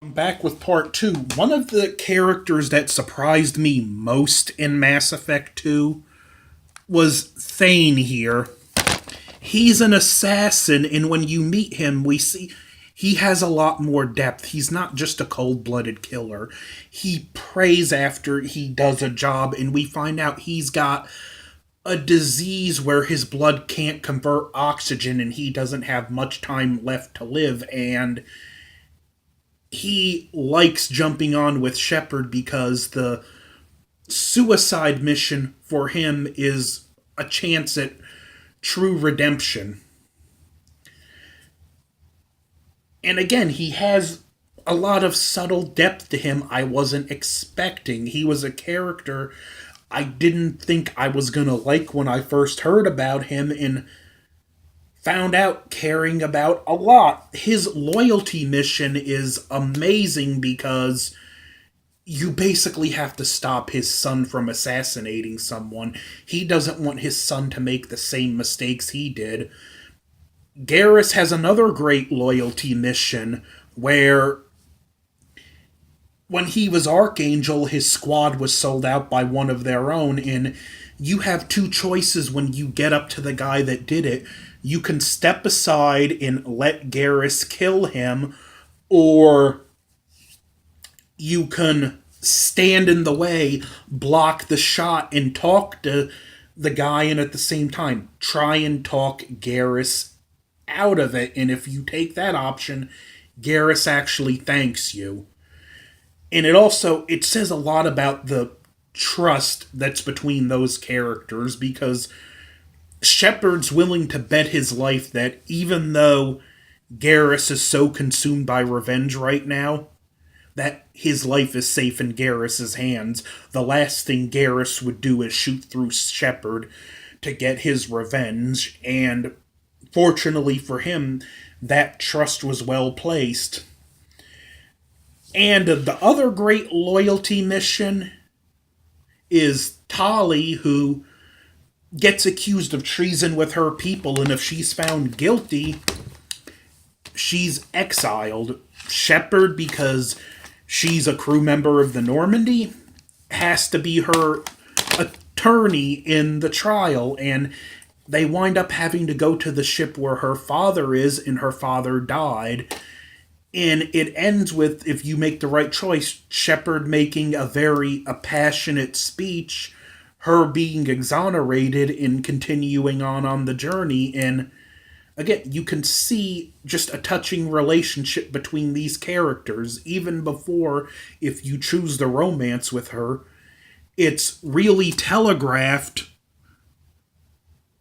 Back with part two. One of the characters that surprised me most in Mass Effect 2 was Thane here. He's an assassin, and when you meet him, we see he has a lot more depth. He's not just a cold blooded killer. He prays after he does a job, and we find out he's got a disease where his blood can't convert oxygen and he doesn't have much time left to live, and he likes jumping on with Shepard because the suicide mission for him is a chance at true redemption. And again, he has a lot of subtle depth to him I wasn't expecting. He was a character I didn't think I was going to like when I first heard about him and found out caring about a lot. His loyalty mission is amazing because you basically have to stop his son from assassinating someone. He doesn't want his son to make the same mistakes he did. Garrus has another great loyalty mission where when he was Archangel, his squad was sold out by one of their own, and you have two choices when you get up to the guy that did it. You can step aside and let Garrus kill him, or you can stand in the way, block the shot, and talk to the guy, and at the same time, try and talk Garrus out of it. And if you take that option, Garrus actually thanks you. And it says a lot about the trust that's between those characters because Shepard's willing to bet his life that even though Garrus is so consumed by revenge right now, that his life is safe in Garrus's hands. The last thing Garrus would do is shoot through Shepard to get his revenge, and fortunately for him, that trust was well placed. And the other great loyalty mission is Tali, who gets accused of treason with her people, and if she's found guilty, she's exiled. Shepard, because she's a crew member of the Normandy, has to be her attorney in the trial, and they wind up having to go to the ship where her father is, and her father died. And it ends with, if you make the right choice, Shepard making a passionate speech, her being exonerated and continuing on the journey. And again, you can see just a touching relationship between these characters, even before, if you choose the romance with her, it's really telegraphed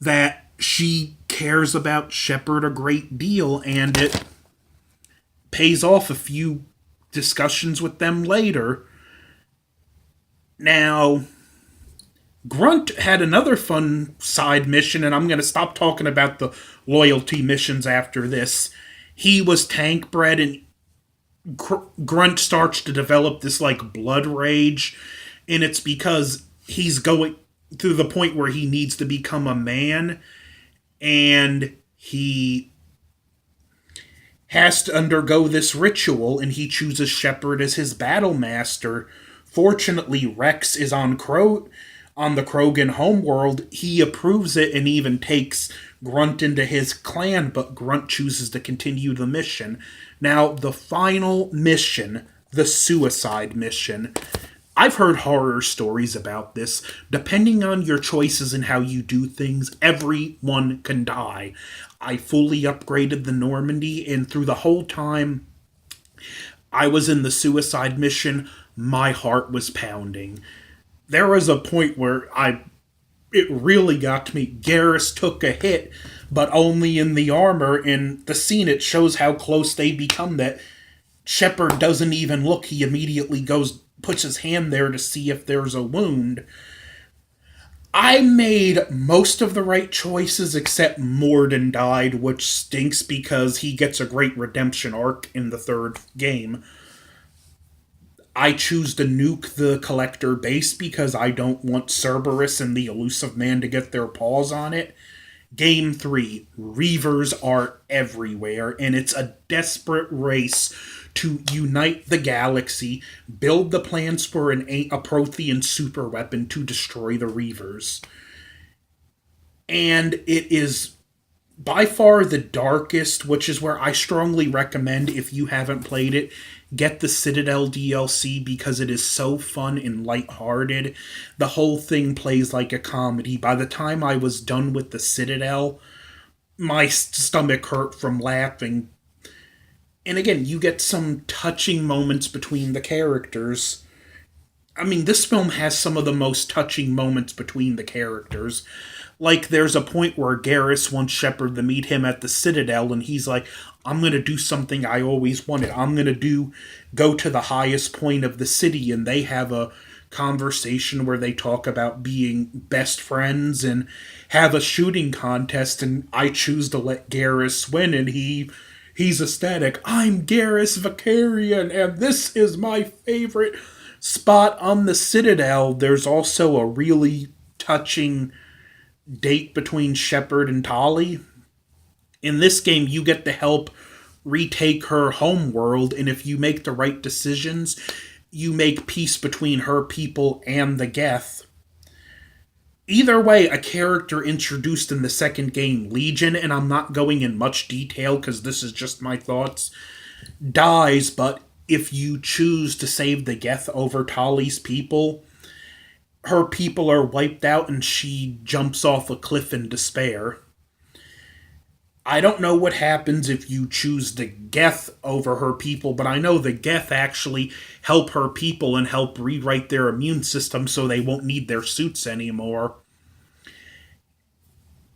that she cares about Shepard a great deal, and it pays off a few discussions with them later. Now, Grunt had another fun side mission, and I'm going to stop talking about the loyalty missions after this. He was tank bred, and Grunt starts to develop this like blood rage, and it's because he's going through the point where he needs to become a man, and he has to undergo this ritual, and he chooses Shepard as his battle master. Fortunately, Rex is on the Krogan homeworld. He approves it and even takes Grunt into his clan, but Grunt chooses to continue the mission. Now, the final mission, the suicide mission. I've heard horror stories about this. Depending on your choices and how you do things, everyone can die. I fully upgraded the Normandy, and through the whole time I was in the suicide mission, my heart was pounding. There was a point where it really got to me. Garrus took a hit, but only in the armor. In the scene, it shows how close they become that Shepard doesn't even look. He immediately puts his hand there to see if there's a wound. I made most of the right choices except Morden died, which stinks because he gets a great redemption arc in the third game. I choose to nuke the Collector base because I don't want Cerberus and the Elusive Man to get their paws on it. Game 3, Reavers are everywhere, and it's a desperate race to unite the galaxy, build the plans for a Prothean superweapon to destroy the Reavers. And it is by far the darkest, which is where I strongly recommend, if you haven't played it, get the Citadel DLC because it is so fun and lighthearted. The whole thing plays like a comedy. By the time I was done with the Citadel, my stomach hurt from laughing. And again, you get some touching moments between the characters. I mean, this film has some of the most touching moments between the characters. Like, there's a point where Garrus wants Shepard to meet him at the Citadel, and he's like, I'm gonna do something I always wanted. I'm gonna go to the highest point of the city, and they have a conversation where they talk about being best friends and have a shooting contest, and I choose to let Garrus win, and he's ecstatic. I'm Garrus Vakarian, and this is my favorite spot on the Citadel. There's also a really touching date between Shepard and Tali. In this game, you get to help retake her home world, and if you make the right decisions, you make peace between her people and the Geth. Either way, a character introduced in the second game, Legion, and I'm not going in much detail because this is just my thoughts, dies, but if you choose to save the Geth over Tali's people, her people are wiped out and she jumps off a cliff in despair. I don't know what happens if you choose the Geth over her people, but I know the Geth actually help her people and help rewrite their immune system so they won't need their suits anymore.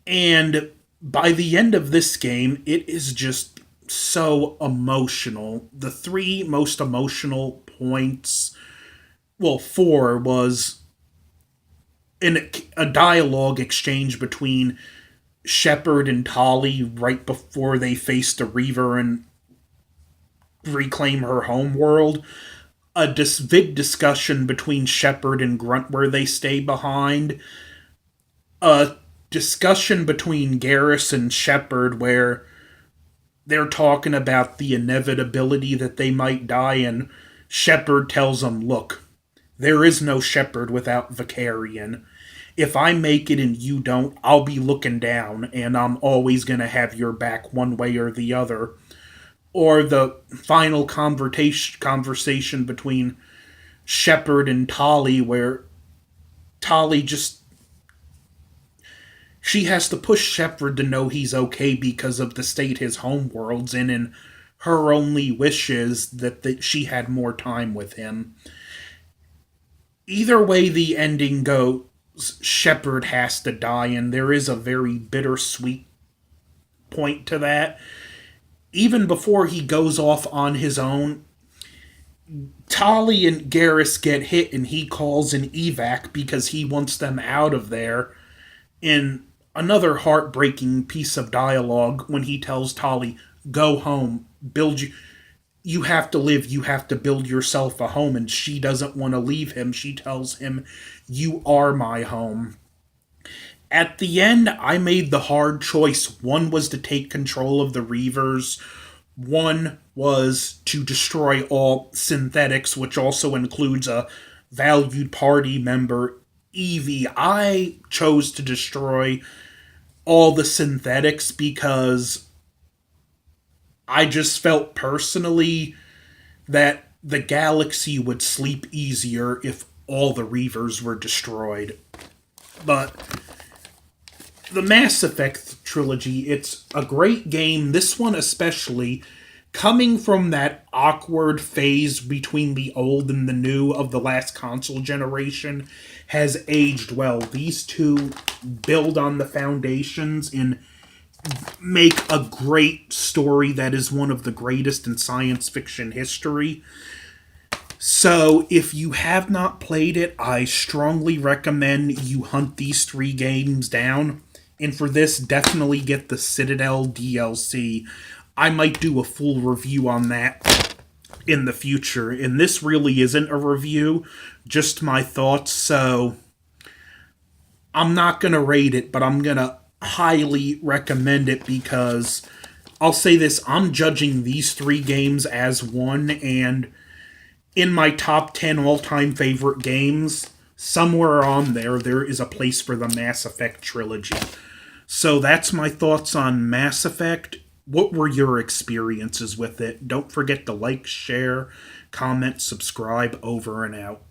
And by the end of this game, it is just so emotional. The three most emotional points, well, four, was in a dialogue exchange between Shepard and Tali right before they face the Reaver and reclaim her homeworld. A big discussion between Shepard and Grunt where they stay behind. A discussion between Garrus and Shepard where they're talking about the inevitability that they might die, and Shepard tells them, look, there is no Shepard without Vakarian. If I make it and you don't, I'll be looking down, and I'm always going to have your back one way or the other. Or the final conversation between Shepard and Tali, where Tali she has to push Shepard to know he's okay because of the state his homeworld's in, and her only wish is that she had more time with him. Either way the ending goes, Shepard has to die, and there is a very bittersweet point to that. Even before he goes off on his own, Tali and Garrus get hit, and he calls an evac because he wants them out of there. In another heartbreaking piece of dialogue, when he tells Tali, go home, you have to live, you have to build yourself a home, and she doesn't want to leave him. She tells him, you are my home. At the end, I made the hard choice. One was to take control of the Reavers. One was to destroy all synthetics, which also includes a valued party member, Evie. I chose to destroy all the synthetics because I just felt personally that the galaxy would sleep easier if all the Reavers were destroyed. But the Mass Effect Trilogy, it's a great game. This one especially, coming from that awkward phase between the old and the new of the last console generation, has aged well. These two build on the foundations and make a great story that is one of the greatest in science fiction history. So, if you have not played it, I strongly recommend you hunt these three games down. And for this, definitely get the Citadel DLC. I might do a full review on that in the future. And this really isn't a review, just my thoughts. So, I'm not going to rate it, but I'm going to highly recommend it because I'll say this, I'm judging these three games as one, and in my top 10 all-time favorite games, somewhere on there is a place for the Mass Effect Trilogy. So that's my thoughts on Mass Effect. What were your experiences with it? Don't forget to like, share, comment, subscribe. Over and out.